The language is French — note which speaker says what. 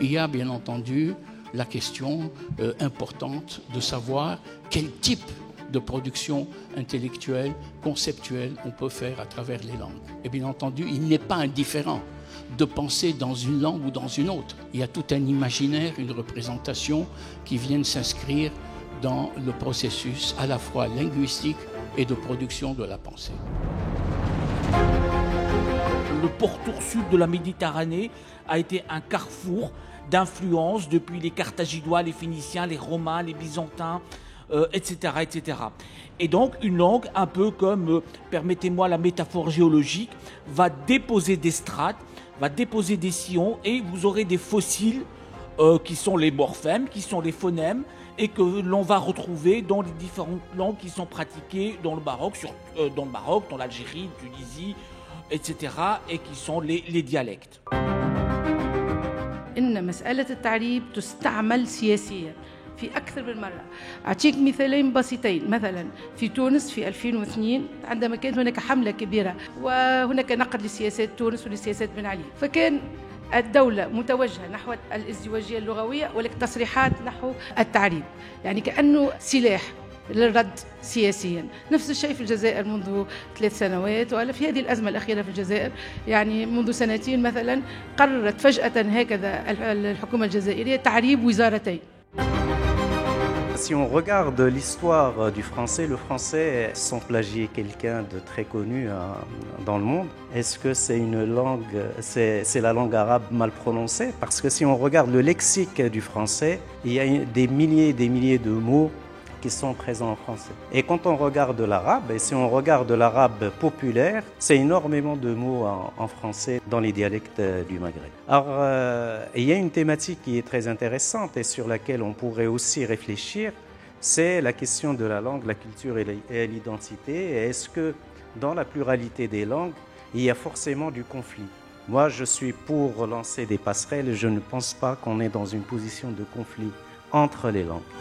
Speaker 1: il y a bien entendu la question importante de savoir quel type de production intellectuelle, conceptuelle on peut faire à travers les langues. Et bien entendu, il n'est pas indifférent de penser dans une langue ou dans une autre. Il y a tout un imaginaire, une représentation qui viennent s'inscrire dans le processus à la fois linguistique et de production de la pensée.
Speaker 2: Le pourtour sud de la Méditerranée a été un carrefour d'influence depuis les Carthaginois, les Phéniciens, les Romains, les Byzantins, etc., etc. Et donc une langue, un peu comme, permettez-moi la métaphore géologique, va déposer des strates, va déposer des sillons et vous aurez des fossiles qui sont les morphèmes, qui sont les phonèmes et que l'on va retrouver dans les différentes langues qui sont pratiquées dans le Maroc, dans l'Algérie, Tunisie, etc. et qui sont les dialectes.
Speaker 3: إن مسألة التعريب تستعمل سياسيا في أكثر من مرة. أعطيك مثالين بسيطين. مثلا في تونس في 2002 عندما كانت هناك حملة كبيرة وهناك نقد لسياسات تونس ولسياسات بن علي، فكان الدولة متوجهة نحو الازدواجية اللغوية ولكن تصريحات نحو التعريب، يعني كأنه سلاح للرد سياسيا. نفس الشيء في الجزائر منذ 3 سنوات، ولا في هذه الأزمة الأخيرة في الجزائر يعني منذ 2 مثلا قررت فجأة هكذا الحكومة الجزائرية تعريب وزارتين.
Speaker 4: Si on regarde l'histoire du français, le français, sans plagier quelqu'un de très connu dans le monde, est-ce que c'est une langue, c'est la langue arabe mal prononcée? Parce que si on regarde le lexique du français, il y a des milliers et des milliers de mots qui sont présents en français. Et quand on regarde l'arabe, et si on regarde l'arabe populaire, c'est énormément de mots en français dans les dialectes du Maghreb. Alors, il y a une thématique qui est très intéressante et sur laquelle on pourrait aussi réfléchir, c'est la question de la langue, la culture et l'identité. Et est-ce que dans la pluralité des langues, il y a forcément du conflit? Moi, je suis pour lancer des passerelles et je ne pense pas qu'on est dans une position de conflit entre les langues.